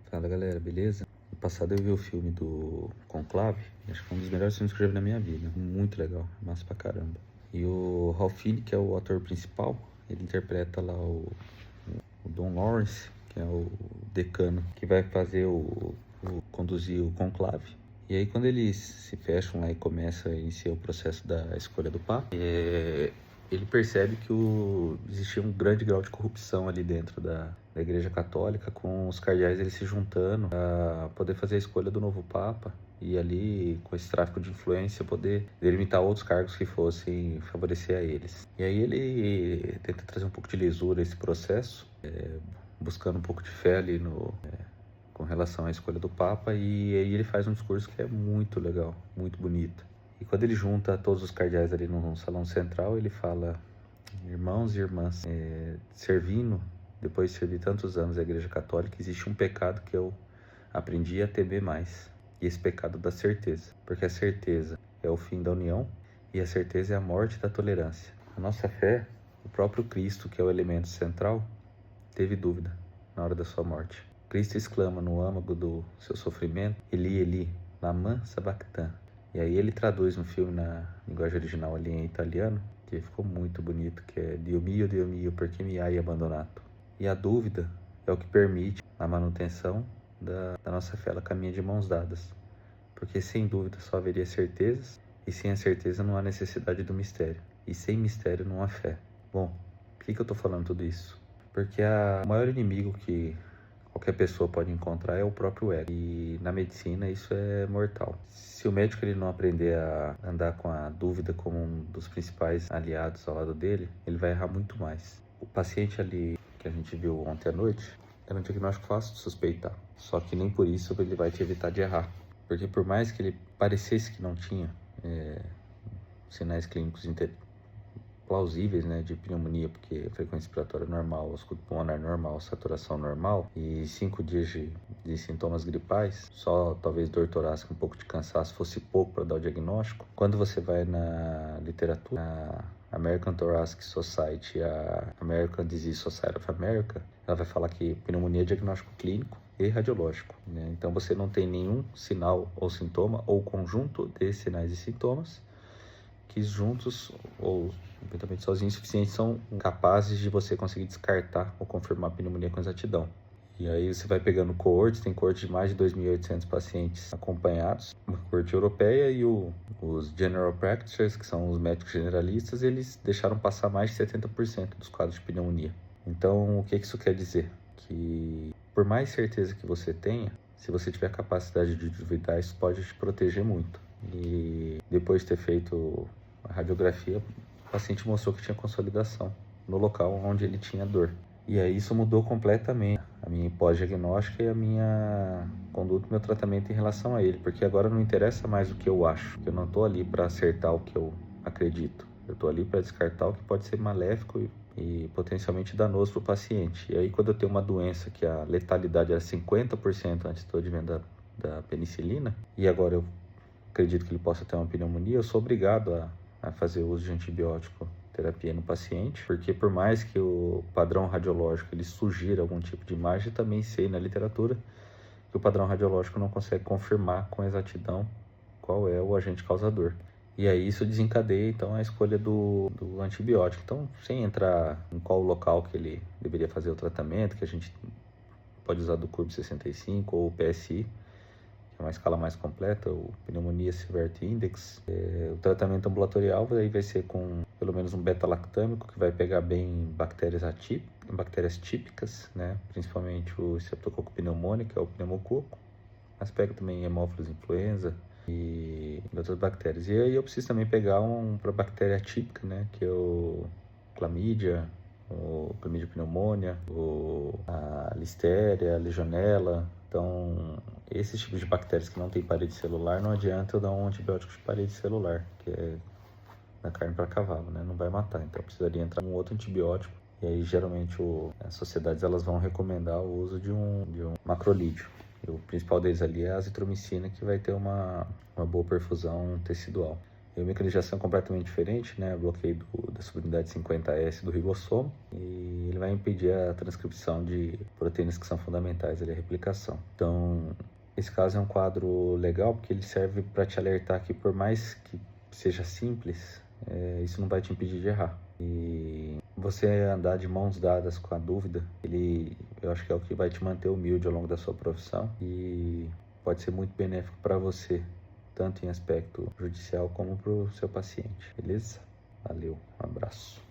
Fala galera, beleza? No passado eu vi o filme do Conclave, acho que é um dos melhores filmes que eu já vi na minha vida. Muito legal, massa pra caramba. E o Ralph Fiennes, que é o ator principal, ele interpreta lá o Don Lawrence, que é o decano, que vai fazer conduzir o conclave. E aí quando eles se fecham lá e começa a iniciar o processo da escolha do Papa, ele percebe que existia um grande grau de corrupção ali dentro da Igreja Católica, com os cardeais eles se juntando para poder fazer a escolha do novo Papa e ali, com esse tráfico de influência, poder delimitar outros cargos que fossem favorecer a eles. E aí ele tenta trazer um pouco de lisura a esse processo, buscando um pouco de fé ali com relação à escolha do Papa, e aí ele faz um discurso que é muito legal, muito bonito. E quando ele junta todos os cardeais ali no salão central, ele fala: irmãos e irmãs, servindo, depois de servir tantos anos a Igreja Católica, existe um pecado que eu aprendi a temer mais. E esse pecado da certeza. Porque a certeza é o fim da união e a certeza é a morte da tolerância. A nossa fé, o próprio Cristo, que é o elemento central, teve dúvida na hora da sua morte. Cristo exclama no âmago do seu sofrimento: Eli, Eli, lama sabachthani. E aí ele traduz no filme, na linguagem original ali em italiano, que ficou muito bonito, que é Dio mio, perché mi hai abbandonato? E a dúvida é o que permite a manutenção da nossa fé. Ela caminha de mãos dadas, porque sem dúvida só haveria certezas, e sem a certeza não há necessidade do mistério, e sem mistério não há fé. Bom, por que eu estou falando tudo isso? Porque o maior inimigo que qualquer pessoa pode encontrar é o próprio ego, e na medicina isso é mortal. Se o médico ele não aprender a andar com a dúvida como um dos principais aliados ao lado dele, ele vai errar muito mais. O paciente ali que a gente viu ontem à noite era um diagnóstico fácil de suspeitar, só que nem por isso ele vai te evitar de errar, porque por mais que ele parecesse que não tinha sinais clínicos plausíveis, né, de pneumonia, porque frequência respiratória normal, escudo pulmonar normal, saturação normal e 5 dias de sintomas gripais, só talvez dor torácica, um pouco de cansaço fosse pouco para dar o diagnóstico. Quando você vai na literatura, a American Thoracic Society, a American Disease Society of America, ela vai falar que pneumonia é diagnóstico clínico e radiológico, né? Então você não tem nenhum sinal ou sintoma ou conjunto de sinais e sintomas que juntos ou eventualmente sozinhos suficientes são capazes de você conseguir descartar ou confirmar a pneumonia com exatidão. E aí você vai pegando coortes, tem coortes de mais de 2.800 pacientes acompanhados, uma coorte europeia, e os general practitioners, que são os médicos generalistas, eles deixaram passar mais de 70% dos quadros de pneumonia. Então, o que isso quer dizer? Que por mais certeza que você tenha, se você tiver a capacidade de duvidar, isso pode te proteger muito. E depois de ter feito a radiografia, o paciente mostrou que tinha consolidação no local onde ele tinha dor. E aí isso mudou completamente a minha pós-diagnóstica e a minha conduta, meu tratamento em relação a ele, porque agora não interessa mais o que eu acho, eu não estou ali para acertar o que eu acredito, eu estou ali para descartar o que pode ser maléfico e potencialmente danoso para o paciente. E aí quando eu tenho uma doença que a letalidade era 50% antes do advento da penicilina, e agora eu acredito que ele possa ter uma pneumonia, eu sou obrigado a fazer uso de antibiótico terapia no paciente, porque por mais que o padrão radiológico ele sugira algum tipo de imagem, também sei na literatura que o padrão radiológico não consegue confirmar com exatidão qual é o agente causador. E aí isso desencadeia então a escolha do antibiótico. Então, sem entrar em qual local que ele deveria fazer o tratamento, que a gente pode usar do CURB 65 ou o PSI, é uma escala mais completa, o Pneumonia Severity Index. O tratamento ambulatorial aí vai ser com pelo menos um beta-lactâmico, que vai pegar bem bactérias típicas, né? Principalmente o Streptococcus pneumoniae, que é o pneumococo, mas pega também Haemophilus influenza e outras bactérias. E aí eu preciso também pegar para bactéria típica, né? Que é o Chlamydia, o Chlamydia pneumonia, a Listeria, a Legionella. Então, esses tipos de bactérias que não tem parede celular, não adianta eu dar um antibiótico de parede celular, que é da carne para cavalo, né? Não vai matar, então precisaria entrar um outro antibiótico. E aí, geralmente, as sociedades elas vão recomendar o uso de um macrolídeo. E o principal deles ali é a azitromicina, que vai ter uma boa perfusão tecidual. E o mecanismo de ação é completamente diferente, né? Bloqueio da subunidade 50S do ribossomo, e ele vai impedir a transcrição de proteínas que são fundamentais ali, a replicação. Então, esse caso é um quadro legal porque ele serve para te alertar que, por mais que seja simples, isso não vai te impedir de errar. E você andar de mãos dadas com a dúvida, eu acho que é o que vai te manter humilde ao longo da sua profissão e pode ser muito benéfico para você, tanto em aspecto judicial como para o seu paciente, beleza? Valeu, um abraço.